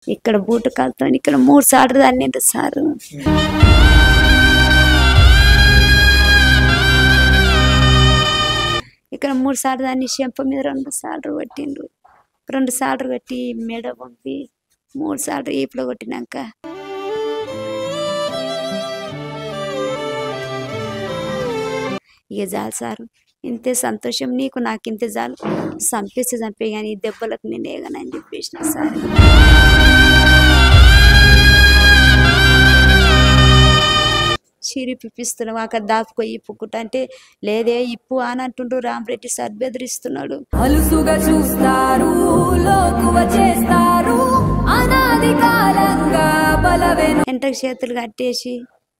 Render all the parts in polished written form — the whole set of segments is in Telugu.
ఇక్కడ బూటకాలతో ఇక్కడ 3 సార్లు తన్నిండు సారు. ఇక్కడ 3 సార్లు దాన్ని చెంప మీద 2 సార్లు కొట్టిండ్రు. 2 సార్లు కొట్టి మెడ పంపి 3 సార్లు ఈపులో కొట్టినాక ఇక చాలు సారు, ఇంతే సంతోషం నీకు నాకు ఇంతే చాలు, చంపేస్తే చంపే కానీ ఈ దెబ్బలకు నేను ఏగనని చెప్పేసిన సార్. చీరి పిప్పిస్తున్నావు అక్కడ దాపుకో ఇప్పుకుంటా అంటే లేదే ఇప్పు అని అంటుండ్రు. రామరెడ్డి సార్ బెదిరిస్తున్నాడు. అలుసుగా చూస్తారు, లోకువ చేస్తారు, అనాది కాలంగా బలవేను. ఎంటకు చేతులు కట్టేసి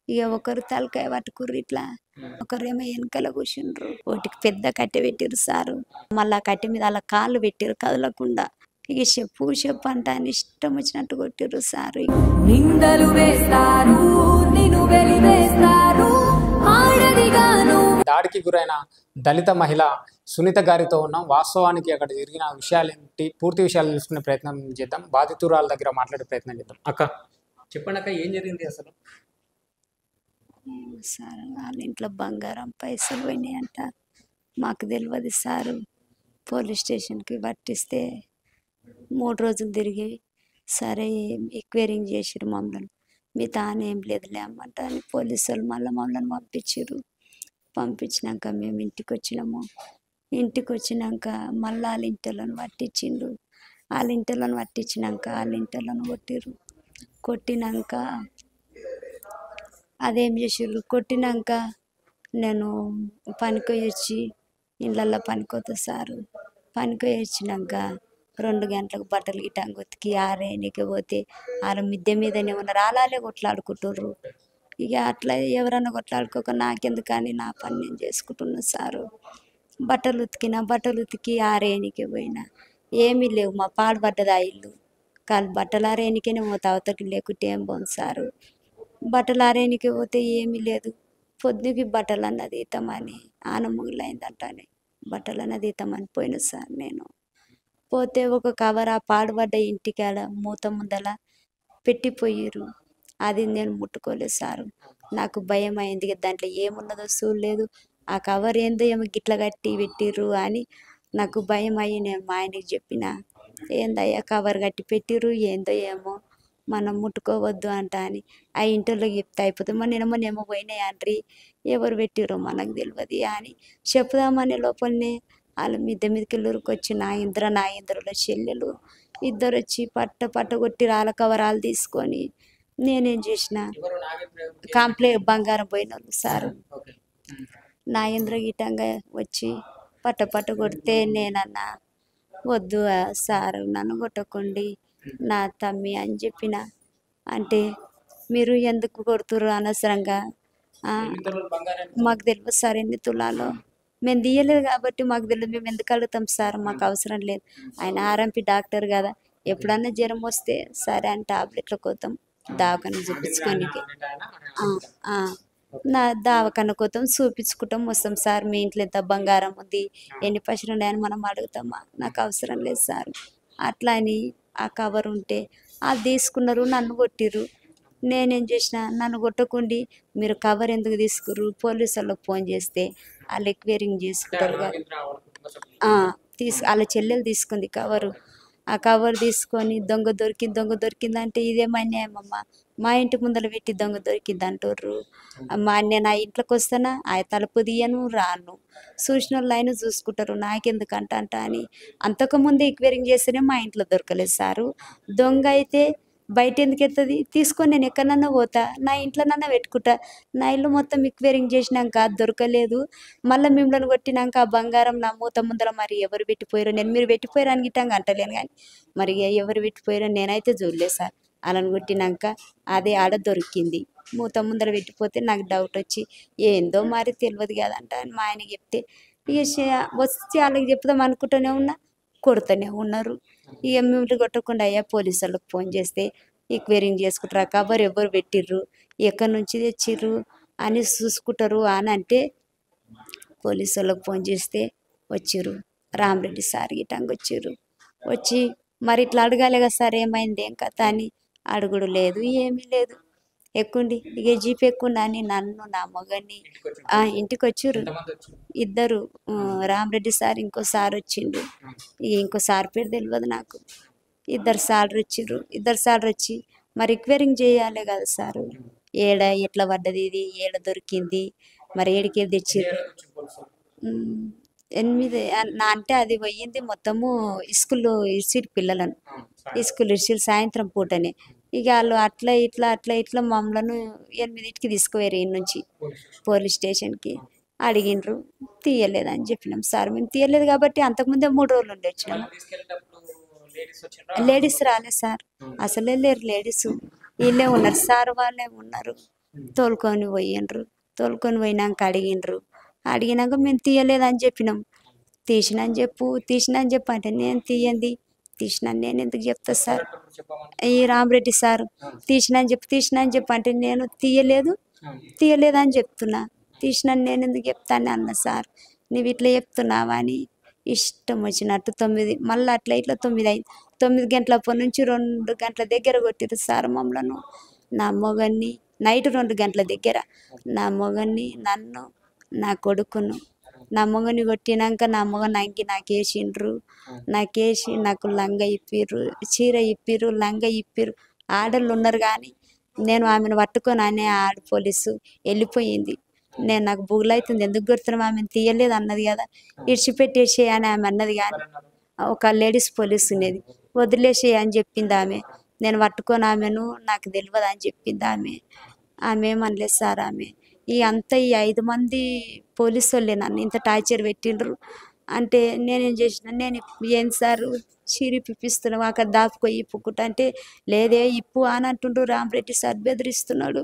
ఇక ఒకరు తలకాయ పట్టుకుర్రు ఇట్లా, ఒకరేమో వెనకాల కూర్చుండ్రు. ఒకటికి పెద్ద కట్టె పెట్టిరు సారు. మళ్ళా కట్టె మీద అలా కాళ్ళు పెట్టిరు కదలకుండా. ఇక చెప్పు అంట అని ఇష్టం వచ్చినట్టు కొట్టిర్రు సారు. నిందలు వేస్తారు, నిన్ను వెలివేస్తారు, ఆడదిగాను. దాడికి గురైన దళిత మహిళ సునీత గారితో ఉన్నాం. వాస్తవానికి అక్కడ జరిగిన విషయాలేంటి, పూర్తి విషయాలు తెలుసుకునే ప్రయత్నం చేద్దాం. బాధితురాల దగ్గర మాట్లాడే ప్రయత్నం చేద్దాం. అక్క చెప్పండి అక్క, ఏం జరిగింది అసలు? సార్ వాళ్ళ ఇంట్లో బంగారం పైసలు పోయినాయంట, మాకు తెలియదు సారు. పోలీస్ స్టేషన్కి పట్టిస్తే 3 రోజులు తిరిగి సరే ఎక్వైరింగ్ చేసిరు మమ్మల్ని. మీ తానేం లేదులే అమ్మంట అని పోలీసు వాళ్ళు మళ్ళీ మమ్మల్ని పంపించారు. పంపించినాక మేము ఇంటికి వచ్చినాము. ఇంటికి వచ్చినాక మళ్ళీ వాళ్ళ ఇంటిలను పట్టించిండు. వాళ్ళ ఇంటిలను పట్టించినాక వాళ్ళ ఇంటిలను కొట్టిరు. కొట్టినాక అదేం చేసిర్రు, కొట్టినాక నేను పనికి వచ్చి ఇళ్ళల్లో పనికొస్తా సారు. పనికి వచ్చినాక 2 గంటలకు బట్టలు గిట్టంగా ఉతికి ఆరేనికి పోతే మిద్దె మీదనే ఉన్నారు. అలానే కొట్లాడుకుంటుర్రు. ఇక అట్లా ఎవరన్నా కొట్లాడుకోక నాకెందుకని నా పని నేను చేసుకుంటున్నా సారు. బట్టలు ఉతికి ఆరేనికి పోయినా ఏమీ లేవు, మా పాడుపడ్డది ఆ ఇల్లు. కానీ బట్టలు ఆరేనికేనే పోతే అవతలకి లేకుంటే ఏం పోను సారు. బట్టలు ఆరేనికి పోతే ఏమీ లేదు. పొద్దుకి బట్టలు అన్నది ఇతమని ఆనముగులైందంటానే బట్టలు అన్నది ఇతమని పోయిన సార్. నేను పోతే ఒక కవర్ ఆ పాడుపడ్డ ఇంటికాడ మూత ముందల పెట్టిపోయిర్రు. అది నేను ముట్టుకోలేదు సారు. నాకు భయం అయింది. దాంట్లో ఏమున్నదో చూడలేదు. ఆ కవర్ ఏందో ఏమో గిట్ల కట్టి పెట్టిర్రు అని నాకు భయం అయ్యి నేను మా ఆయనకి చెప్పిన, ఏందయ్యా కవర్ కట్టి పెట్టిర్రు ఏందో ఏమో మనం ముట్టుకోవద్దు అంట అని. ఆ ఇంట్లో చెప్తే అయిపోతుంది. మొన్నేమో పోయినాయి అండ్రి, ఎవరు పెట్టిర్రో మనకు తెలియదు అని చెప్దామని లోపలనే వాళ్ళు మిద్దె మీదకి వచ్చి నా ఇంద్రలో చెల్లెలు ఇద్దరు వచ్చి పట్ట కొట్టి రాళ్ళ కవరాలు తీసుకొని నేనేం చేసిన బంగారం పోయిన వాళ్ళు సారు. నా ఇంద్ర గీటంగా వచ్చి పట్ట కొడితే నేనన్నా వద్దు సారు నన్ను కొట్టకండి నా తమ్మి అని చెప్పిన. అంటే మీరు ఎందుకు కొడుతుర్రు అనవసరంగా, మాకు తెలియదు సార్ ఎన్ని తులాలో, మేము తీయలేదు కాబట్టి మాకు తెలియదు, మేము ఎందుకు అడుగుతాం సార్, మాకు అవసరం లేదు. ఆయన ఆర్ఎంపీ డాక్టర్ కదా, ఎప్పుడన్నా జ్వరం వస్తే సరే అని టాబ్లెట్లు కోతాం దావకన్నా చూపించుకోనికి. నా దావకన్నా కోతాం చూపించుకుంటాం వస్తాం సార్. మీ ఇంట్లో ఎంత బంగారం ఉంది ఎన్ని పైసలు ఉన్నాయని మనం అడుగుతామా, నాకు అవసరం లేదు సార్. అట్లా అని ఆ కవర్ ఉంటే అది తీసుకున్నారు, నన్ను కొట్టిర్రు. నేనేం చేసిన, నన్ను కొట్టకుండి మీరు కవర్ ఎందుకు తీసుకుర్రు, పోలీసు వాళ్ళకి ఫోన్ చేస్తే వాళ్ళు ఎక్వైరింగ్ చేసుకుంటారు కదా. వాళ్ళ చెల్లెలు తీసుకుంది కవరు. ఆ కవర్ తీసుకొని దొంగ దొరికింది అంటే ఇదేం అన్యాయమమ్మా, మా ఇంటి ముందర పెట్టి దొంగ దొరికింది అంటుర్రు. నేను ఆ ఇంట్లోకి వస్తానా ఆ తలుపు తీయను రాను, చూసిన వాళ్ళు ఆయన చూసుకుంటారు నాకెందుకంట అని. అంతకుముందే ఎక్వైరింగ్ చేస్తేనే మా ఇంట్లో దొరకలేదు సారు. దొంగ అయితే బయట ఎందుకు ఎత్తది, తీసుకొని నేను ఎక్కడన్నా పోతా, నా ఇంట్లోనన్నా పెట్టుకుంటా. నా ఇల్లు మొత్తం ఎక్వైరింగ్ చేసినాక దొరకలేదు. మళ్ళీ మిమ్మల్ని కొట్టినాక ఆ బంగారం నా మూత ముందర మరి ఎవరు పెట్టిపోయారో, నేను మీరు పెట్టిపోయారు అని గిట్టంగా అంటలేను కానీ మరి ఎవరు పెట్టిపోయారో నేనైతే చూడలేదు సార్. అలాని కొట్టినాక అదే ఆడ దొరికింది, మూత ముందర పెట్టిపోతే నాకు డౌట్ వచ్చి ఏందో మరి తెలియదు కదంట అని మా ఆయనకి చెప్తే ఇక వచ్చి వాళ్ళకి చెప్దాం అనుకుంటూనే ఉన్నా, కొడుతూనే ఉన్నారు. ఇక మిమ్మల్ని కొట్టకుండా అయ్యా పోలీసు వాళ్ళకి ఫోన్ చేస్తే ఎక్వైరింగ్ చేసుకుంటారు, కవర్ ఎవరు పెట్టిర్రు ఎక్కడి నుంచి తెచ్చిర్రు అని చూసుకుంటారు అని అంటే పోలీసు వాళ్ళకి ఫోన్ చేస్తే వచ్చిర్రు. రామరెడ్డి సార్ గిట్టంగా వచ్చిర్రు. వచ్చి మరి ఇట్లా అడగాలి కదా సార్ ఏమైంది ఏం కథ అని. అడుగుడు లేదు ఏమీ లేదు. ఎక్కుండి ఇక జీప్ ఎక్కుండి అని నన్ను నా మగని ఇంటికి వచ్చిర్రు ఇద్దరు. రామరెడ్డి సార్ ఇంకో సార్ వచ్చిండు. ఇంకో సార్ పేరు తెలియదు నాకు. ఇద్దరు సార్లు వచ్చిర్రు. ఇద్దరు సార్లు వచ్చి మరి రిక్వైరింగ్ చేయాలి కదా సారు. ఏడ ఎట్లా పడ్డది ఇది, ఏడ దొరికింది, మరి ఏడికి తెచ్చిర్రు. 8 నా అంటే అది పోయింది మొత్తము స్కూల్లో ఇసిరి పిల్లలను స్కూల్ ఇసిరి సాయంత్రం పూటనే. ఇక వాళ్ళు అట్లా ఇట్లా మమ్మల్ని 8కి తీసుకుపోయారు ఈ నుంచి పోలీస్ స్టేషన్కి. అడిగిండ్రు తీయలేదని చెప్పినాం సార్. మేము తీయలేదు కాబట్టి అంతకుముందే 3 రోజులు ఉండి వచ్చినాము. లేడీస్ రాలేదు సార్, అసలే లేరు లేడీస్. వీళ్ళే ఉన్నారు సార్, వాళ్ళే ఉన్నారు. తోలుకొని పోయిండ్రు. తోలుకొని పోయినాక అడిగినాక మేము తీయలేదని చెప్పినాం. తీసిన అని చెప్పు అంటే నేను తీయండి తీసినాను నేను ఎందుకు చెప్తా సార్. ఈ రామరెడ్డి సార్ తీసిన అని చెప్పు అంటే నేను తీయలేదు అని చెప్తున్నా. తీసినాను నేను ఎందుకు చెప్తాను అన్న సార్. నువ్వు ఇట్లా చెప్తున్నావా అని ఇష్టం వచ్చినట్టు 9 మళ్ళీ అట్లా 9 అయింది. 9 గంటలప్పటి నుంచి 2 గంటల దగ్గర కొట్టిరు సార్ మమ్మలను, నా మొగన్ని. నైట్ 2 గంటల దగ్గర నా మొగన్ని, నన్ను, నా కొడుకును. నా మొగని కొట్టినాక నా మొగని నాకేసిండ్రు. నాకేసి నాకు లంగా ఇప్పిర్రు, చీర ఇప్పిర్రు, లంగా ఇప్పిర్రు. ఆడళ్ళు ఉన్నారు కానీ నేను ఆమెను పట్టుకొని అనే పోలీసు వెళ్ళిపోయింది. నాకు బుగులైతుంది, ఎందుకు కొడుతున్నాం ఆమెను తీయలేదు అన్నది కదా, ఇడిచిపెట్టేసే అని ఆమె అన్నది. కానీ ఒక లేడీస్ పోలీసు ఉండేది, వదిలేసే అని చెప్పింది ఆమె. నేను పట్టుకొని ఆమెను నాకు తెలియదు అని చెప్పింది ఆమె ఏమనలేదు సార్. ఆమె ఈ 5 మంది పోలీసు వాళ్ళే నన్ను ఇంత టార్చర్ పెట్టిండ్రు. అంటే నేనేం చేసిన, నేను ఏం సార్ చీరి పిప్పిస్తున్నావు అక్కడ దాపుకో ఇప్పుకుంటా అంటే లేదే ఇప్పు అని అంటుండ్రు. రామరెడ్డి సార్ బెదిరిస్తున్నాడు.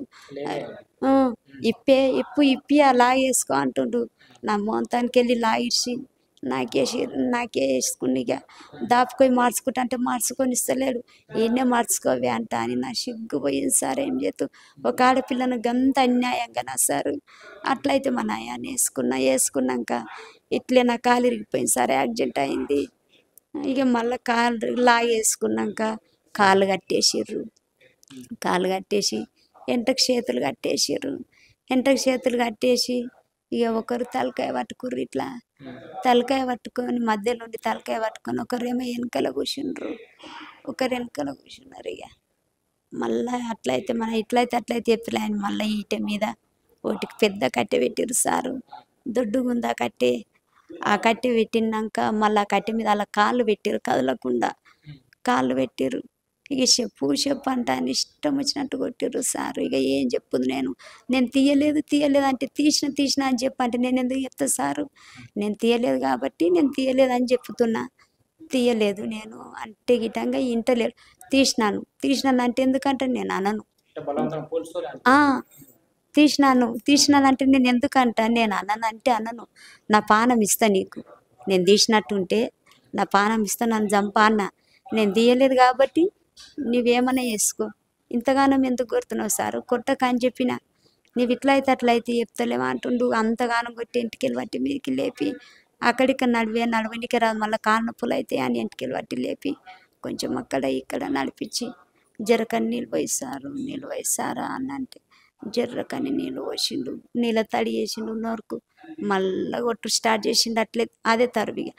ఇప్పి అలా వేసుకో అంటుండు. నా మొంతానికి వెళ్ళి లాగిసి నాకే వేసుకుని ఇక దాపుకొని మార్చుకుంటా అంటే మార్చుకొని ఇస్తలేడు. ఈయనే మార్చుకోవే అంట అని నా సిగ్గుపోయింది సార్. ఏం చేతు ఒక ఆడపిల్లను గంత అన్యాయంగా నా సార్. అట్లయితే మా నాయాన్ని వేసుకున్నాక ఇట్లే నా కాలు ఇరిగిపోయింది సార్, యాక్సిడెంట్ అయింది. ఇక మళ్ళీ కాలు లాగేసుకున్నాక కాలు కట్టేసి ఎంటకు చేతులు కట్టేసి ఇక ఒకరు తలకాయ పట్టుకుర్రు. ఇట్లా తలకాయ పట్టుకొని మధ్యలో నుండి తలకాయ పట్టుకొని ఒకరేమో వెనకాల కూర్చున్నారు. ఇక మళ్ళీ అట్లయితే అట్లయితే చెప్తలే అని మళ్ళీ ఈట మీద ఒకటికి పెద్ద కట్టె పెట్టిర్రు సారు. దొడ్డుగుందా కట్టె. ఆ కట్టె పెట్టినాక మళ్ళీ ఆ కట్టె మీద అలా కాళ్ళు పెట్టిర్రు, కదలకుండా కాళ్ళు పెట్టిర్రు. ఇక చెప్పు అంట అని ఇష్టం వచ్చినట్టు కొట్టిర్రు సార్. ఇక ఏం చెప్పుదు, నేను తీయలేదు అంటే తీసిన అని చెప్పంటే నేను ఎందుకు చెప్తా సారు. నేను తీయలేదు కాబట్టి నేను తీయలేదు అని చెప్తున్నా. తీయలేదు నేను అంటే గిటంగా ఇంటలేదు. తీసినాను అంటే ఎందుకంటే నేను అనను. తీసినాను అంటే నేను ఎందుకంట, నేను అంటే అనను. నా పానం ఇస్తా నీకు, నేను తీసినట్టుంటే నా పానం ఇస్తా, నన్ను చంపా అన్న. నేను తీయలేదు కాబట్టి నువ్వేమన్నా చేసుకో. ఇంతగానం ఎందుకు కొడుతున్నావు సారు, కొట్టక అని చెప్పిన. నువ్వు ఇట్లయితే అట్లయితే చెప్తలేవా అంటుండు. అంతగానం కొట్టి ఇంటికెళ్ళి బట్టి మీదకి లేపి అక్కడిక్కడ నడవనికి రాదు, మళ్ళీ కాళ్ళ నొప్పులు అయితే అని ఇంటికెళ్ళి బట్టి లేపి కొంచెం అక్కడ ఇక్కడ నడిపించి జరకని నీళ్ళు పోయిస్తారా అని అంటే జర్రకని నీళ్ళు పోసిండు. నీళ్ళ తడి వేసిండు నోరుకు. మళ్ళీ కొట్టు స్టార్ట్ చేసిండు. అట్లే అదే తరువిగా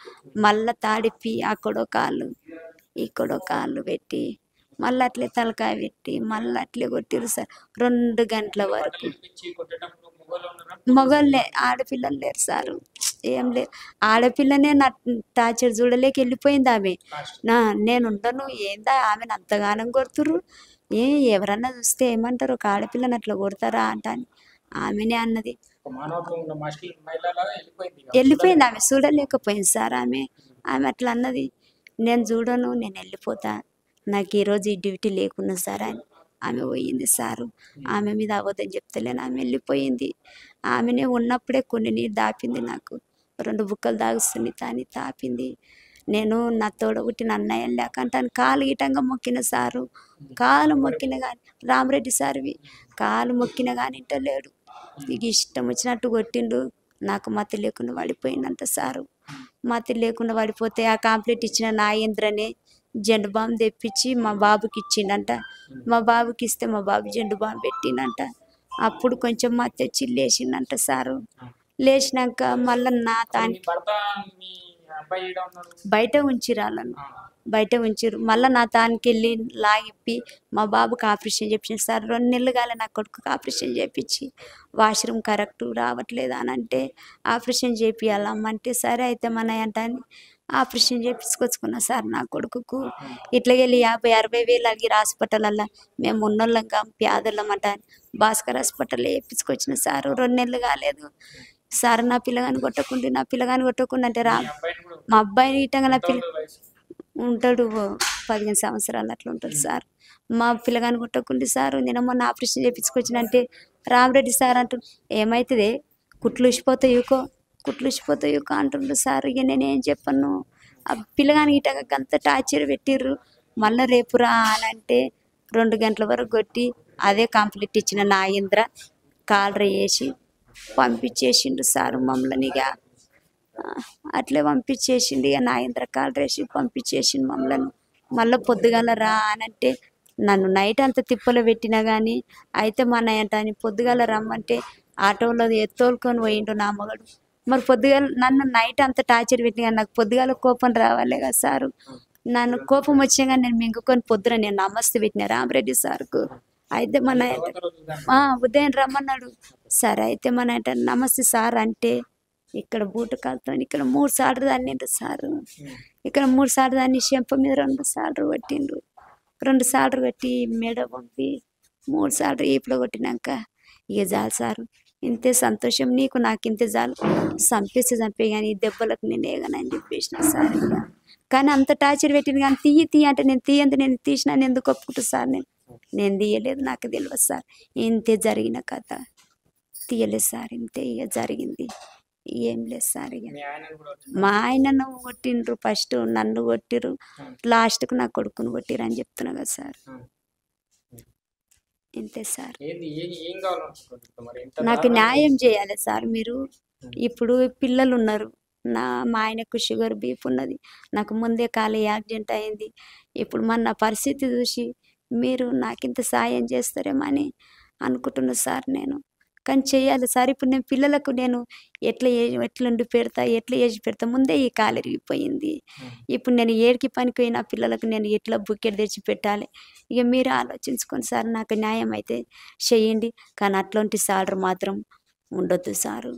మళ్ళీ తాడిపి అక్కడో కాళ్ళు ఇక్కడో కాళ్ళు పెట్టి మళ్ళీ అట్లే తలకాయ పెట్టి మళ్ళీ అట్లే కొట్టిరు సార్ 2 గంటల వరకు. మగళ్ళే, ఆడపిల్లలు లేరు సారు. ఏం లేదు, ఆడపిల్లనే నా టార్చర్ చూడలేక వెళ్ళిపోయింది ఆమె. నేను ఉండను ఏందా ఆమెను అంతగానం కొడుతుర్రు, ఎవరన్నా చూస్తే ఏమంటారు, ఒక ఆడపిల్లని అట్లా కొడతారా అంటాను. ఆమెనే అన్నది, వెళ్ళిపోయింది ఆమె, చూడలేకపోయింది సార్. ఆమె అట్లా అన్నది, నేను చూడను, నేను వెళ్ళిపోతా, నాకు ఈరోజు ఈ డ్యూటీ లేకున్నా సార్ అని ఆమె పోయింది సారు. ఆమె మీద అవ్వదని చెప్తలేను, ఆమె వెళ్ళిపోయింది. ఆమెనే ఉన్నప్పుడే కొన్ని నీళ్ళు దాపింది నాకు, 2 బుక్కలు తాగుస్తుంది తాని తాపింది. నేను నా తోడబుట్టిన అన్నయ్య లేకంటాను కాలు గిటంగా మొక్కిన సారు. కాలు మొక్కిన కానీ రామరెడ్డి సార్వి కాలు మొక్కిన కానీ ఇంటలేడు. ఇక ఇష్టం వచ్చినట్టు కొట్టిండు. నాకు మతి లేకుండా పడిపోయిందంట సారు. మతి లేకుండా పడిపోతే ఆ కాంప్లీట్ ఇచ్చిన నాగేంద్రనే జెండు బామ్ తెప్పించి మా బాబుకి ఇచ్చిండంట. మా బాబుకి ఇస్తే మా బాబు జెండు బామ్ పెట్టిండంట. అప్పుడు కొంచెం మా తెచ్చి లేచిండంట సారు. లేచినాక మళ్ళీ నా తాని బయట ఉంచిరాళ్ళను, బయట ఉంచిరు. మళ్ళీ నా తానికి వెళ్ళి లాగిప్పి మా బాబుకి ఆపరేషన్ చేయించిన సార్. 2 నెలలు కాలే నా కొడుకుకి ఆపరేషన్ చేయించి, వాష్రూమ్ కరెక్ట్ రావట్లేదు అని అంటే ఆపరేషన్ చేపియాలమ్మంటే సరే అయితే మన అంటే ఆపరేషన్ చేయించుకొచ్చుకున్నా సార్ నా కొడుకుకు. ఇట్లా వెళ్ళి 50-60 వేలు అడిగిరు హాస్పిటల్లో. మేము ఉన్నోళ్ళంగా పేదోళ్ళమంట భాస్కర్ హాస్పిటల్లో వేయించుకొచ్చిన సారు. 2 నెలలు కాలేదు సార్. నా పిల్లగాని కొట్టకుండా, నా పిల్లగాని కొట్టకుండా అంటే మా అబ్బాయిని ఇట్టంగా నా ఉంటాడు 15 సంవత్సరాలు అట్లా ఉంటాడు సార్. మా పిల్లగాని కొట్టకుండా సారు. నేను మొన్న ఆపరేషన్ చేయించుకొచ్చినంటే రామరెడ్డి సార్ అంటు ఏమవుతుంది కుట్లు ఉసిపోతాయికో, కుట్లు ఉసిపోతాయికో అంటుండ్రు సార్. ఇక నేనేం చెప్పను. ఆ పిల్లగాని ఇటగా అంత టార్చర్ పెట్టిర్రు. మళ్ళీ రేపు రా అని అంటే 2 గంటల వరకు కొట్టి అదే కంప్లీట్ ఇచ్చిన నాగేంద్ర కాలర్ వేసి పంపించేసిండు సారు మమ్మల్ని. ఇక అట్లే పంపించేసిండు. ఇక నాగేంద్ర కాలర్ వేసి పంపించేసిండు మమ్మల్ని. మళ్ళీ పొద్దుగాల రా అని అంటే నన్ను నైట్ అంత తిప్పలు పెట్టినా కానీ అయితే మా నైట్ అని పొద్దుగాల రమ్మంటే ఆటోలో ఎత్తోలుకొని పోయిండు నా మగడు. మరి పొద్దుగాల నన్ను నైట్ అంత టార్చర్ పెట్టినా కానీ నాకు పొద్దుగాల కోపం రావాలి కదా సారు. నన్ను కోపం వచ్చినా కానీ నేను మింగుకొని పొద్దున నేను నమస్తే పెట్టిన రామరెడ్డి సార్కు. అయితే మన ఉదయం రమ్మన్నాడు. సరే అయితే మన నమస్తే సార్ అంటే ఇక్కడ బూట కాలుతో ఇక్కడ 3 సార్లు దాన్నిండు సారు. ఇక్కడ 3 సార్లు దాన్ని చెంప మీద 2 సార్లు కొట్టిండ్రు. 2 సార్లు కొట్టి మెడ పంపి 3 సార్లు ఈపులో కొట్టినాక ఇక చాలు సారు, ఇంతే సంతోషం నీకు నాకు ఇంతే చాలు, చంపే కానీ ఈ దెబ్బలకు నేను ఏగనని చెప్పేసిన సార్. ఇక కానీ అంత టార్చర్ పెట్టింది కానీ తీయి అంటే నేను తీయంత నేను తీసినా ఎందుకు ఒప్పుకుంటా సార్. నేను తీయలేదు, నాకు తెలియదు సార్. ఇంతే జరిగిన కథ, తీయలేదు సార్. ఇంతే ఇక జరిగింది, ఏం లేదు సార్. ఇక మా ఆయనను కొట్టిండ్రు, ఫస్ట్ నన్ను కొట్టిరు, లాస్ట్కు నా కొడుకును కొట్టిరు అని చెప్తున్నా కదా సార్. ఇంతే సార్. నాకు న్యాయం చేయాలి సార్ మీరు. ఇప్పుడు పిల్లలు ఉన్నారు, మా ఆయనకు షుగర్ బీపీ ఉన్నది, నాకు ముందే కాలు యాక్సిడెంట్ అయింది. ఇప్పుడు మన పరిస్థితి చూసి మీరు నాకింత సాయం చేస్తారేమో అని అనుకుంటున్నా సార్ నేను. కానీ చేయాలి సార్. ఇప్పుడు నేను పిల్లలకు నేను ఎట్లుండి పెడతా, ఎట్లా చేసి పెడతా. ముందే ఈ కాలు ఇరిగిపోయింది. ఇప్పుడు నేను ఏడికి పనికి పోయినా పిల్లలకు నేను ఎట్లా బుక్కెట్ తెచ్చి పెట్టాలి. ఇక మీరు ఆలోచించుకోండి సార్, నాకు న్యాయం అయితే చేయండి. కానీ అట్లాంటి సాలరీ మాత్రం ఉండొద్దు సారు,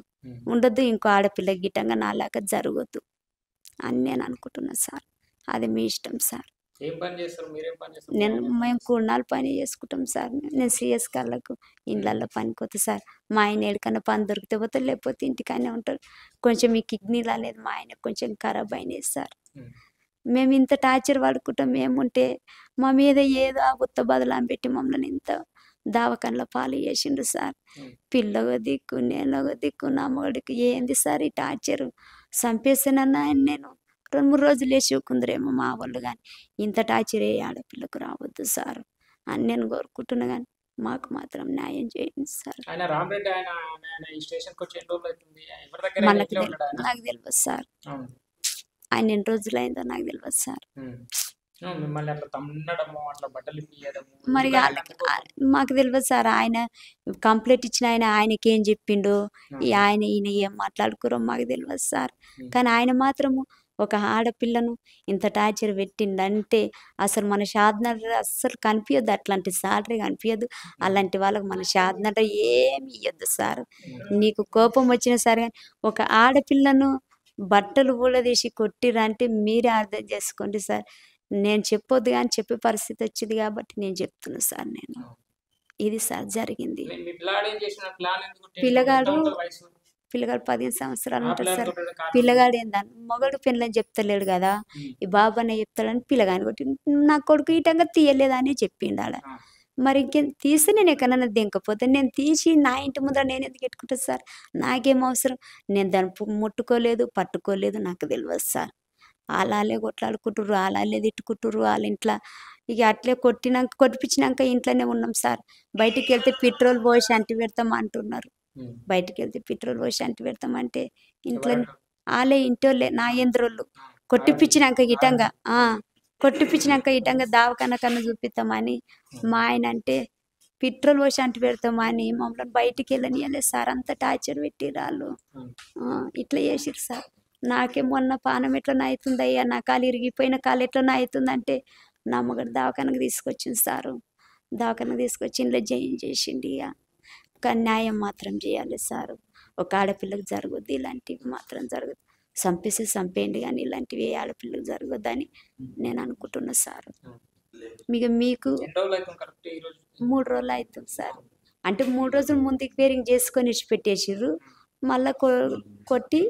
ఉండొద్దు. ఇంకో ఆడపిల్ల గిట్టంగా నాలాగా జరగొద్దు అని నేను అనుకుంటున్నా సార్. అది మీ ఇష్టం సార్. మేము కూడాలు పని చేసుకుంటాం సార్. నేను సిఎస్ కాళ్ళకు ఇండ్లలో పనికి పోతా సార్. మా ఆయన ఎక్కడికన్నా పని దొరికితే పోతాడు, లేకపోతే ఇంటికానే ఉంటాడు. కొంచెం ఈ కిడ్నీలు అనేది మా ఆయన కొంచెం ఖరాబ్ అయినాయి సార్. మేము ఇంత టార్చర్ పడుకుంటాం. మేముంటే మా మీద ఏదో ఉత్త బదులాం పెట్టి మమ్మల్ని ఇంత దావకంలో పాలు చేసిండు సార్. పిల్లగో దిక్కు, నేనొక దిక్కు, నా మగడికి ఏంది సార్ ఈ టార్చర్. చంపేసానన్నా నేను 2-3 రోజులు వేసి కుందరేమో మా వాళ్ళు. కానీ ఇంత టార్చర్ ఏ ఆడపిల్లకు రావద్దు సార్ అని నేను కోరుకుంటున్నా. కానీ మాకు మాత్రం న్యాయం చేయండి సార్. నాకు తెలియదు సార్, ఆయన ఎన్ని రోజులు అయిందో నాకు తెలియదు సార్. మరి మాకు తెలియదు సార్. ఆయన కంప్లైంట్ ఇచ్చిన ఆయనకి ఏం చెప్పిండో, ఈయన ఏం మాట్లాడుకోరో మాకు తెలియదు సార్. కానీ ఆయన మాత్రము ఒక ఆడపిల్లను ఇంత టార్చర్ పెట్టిండంటే అసలు మన సాధన అస్సలు కనిపించద్దు. అట్లాంటి సాలరీ కనిపించద్దు. అలాంటి వాళ్ళకి మన సాధన ఏమి ఇవ్వద్దు సార్. నీకు కోపం వచ్చినా సరే కానీ ఒక ఆడపిల్లను బట్టలు ఊడదీసి కొట్టిరంటే మీరే అర్థం చేసుకోండి సార్. నేను చెప్పొద్దు కానీ చెప్పే పరిస్థితి వచ్చింది కాబట్టి నేను చెప్తున్నా సార్. నేను ఇది సార్ జరిగింది. పిల్లగాడు 15 సంవత్సరాలు ఉంటుంది సార్. పిల్లగాడు ఏందని మొగడు పెళ్ళని చెప్తలేడు కదా, ఈ బాబు అనే చెప్తాడని పిల్లగాని కొట్టి నా కొడుకు ఈటంగా తీయలేదని చెప్పిండు ఆడ. మరి ఇంకేం తీస్తే నేను ఎక్కడన్నా దింకపోతే నేను తీసి నా ఇంటి ముందర నేను ఎందుకు పెట్టుకుంటా సార్. నాకేం అవసరం. నేను దాన్ని ముట్టుకోలేదు, పట్టుకోలేదు, నాకు తెలియదు సార్. అలాలే కొట్లాడుకుంటుర్రు, అలాలే తిట్టుకుంటుర్రు వాళ్ళ ఇంట్లో. ఇక అట్లే కొట్టిపించినాక ఇంట్లోనే ఉన్నాం సార్. బయటికి వెళ్తే పెట్రోల్ పోసి అంటి పెడతాం అంటున్నారు. బయటికి వెళ్తే పెట్రోల్ పోసి అంటి పెడతామంటే ఇంట్లో వాళ్ళే ఇంటోళ్ళే నాగేంద్రోళ్ళు కొట్టిపించినాక గిటంగా కొట్టిపించినాక ఇటంగా దావకాన కన్నా చూపిస్తామని మా ఆయన అంటే పెట్రోల్ పోసి అంటు పెడతామని మమ్మల్ని బయటికి వెళ్ళనియలేదు సార్. అంత టార్చర్ పెట్టిర్రు వాళ్ళు. ఇట్లా చేసిర్రు సార్. నాకే మొన్న పానం ఎట్లనో అవుతుంది అయ్యా, నా కాలు ఇరిగిపోయిన కాలు ఎట్లనో అవుతుందంటే నా మగడు దవాఖానకు తీసుకొచ్చింది సారు. దవాఖానకు తీసుకొచ్చి ఇంట్లో జాయిన్ చేసిండు. ఇక కానీ న్యాయం మాత్రం చేయాలి సారు. ఒక ఆడపిల్లకి జరగద్దు, ఇలాంటివి మాత్రం జరగదు. చంపేసి చంపేయండి కానీ ఇలాంటివి ఏ ఆడపిల్లకి జరగద్దని నేను అనుకుంటున్నా సారు. మీకు 3 రోజులు అవుతుంది సార్. అంటే 3 రోజులు ముందుకు వేరింగ్ చేసుకొని ఇచ్చిపెట్టేసిర్రు. మళ్ళీ కొట్టి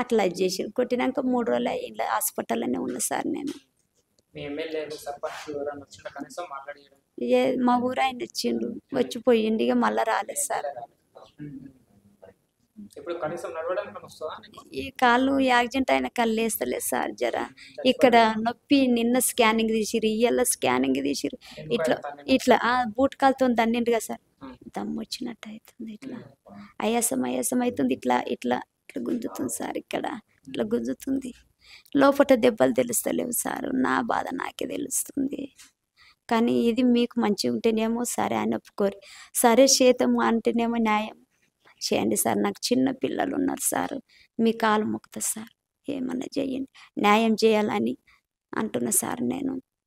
అట్లా చేసిర్రు. కొట్టినాక 3 రోజులు ఇలా హాస్పిటల్లోనే ఉన్నా సార్ నేను. మా ఊరు ఆయన వచ్చిండు, వచ్చిపోయిండు. ఇక మళ్ళీ రాలేదు సార్. ఈ కాళ్ళు యాక్సిడెంట్ అయిన కళ్ళు వేస్తలేదు సార్. జర ఇక్కడ నొప్పి. నిన్న స్కానింగ్ తీసిరు, ఇయ్యాల స్కానింగ్ తీసిరు. ఇట్లా ఇట్లా బూట్ కాలుతో దన్నిండు కదా సార్, దమ్ము వచ్చినట్టు అవుతుంది. ఇట్లా ఆయాసం అవుతుంది. ఇట్లా ఇట్లా ఇట్లా గుంజుతుంది సార్. ఇక్కడ ఇట్లా గుంజుతుంది. లోపల దెబ్బలు తెలుస్తలేవు సార్. నా బాధ నాకే తెలుస్తుంది. కానీ ఇది మీకు మంచిగా ఉంటేనేమో సరే అని ఒప్పుకోరు. సరే చేతము అంటేనేమో న్యాయం చేయండి సార్. నాకు చిన్న పిల్లలు ఉన్నారు సార్. మీ కాలు మొక్కుతా సార్. ఏమన్నా చేయండి, న్యాయం చేయాలని అంటున్నా సార్ నేను.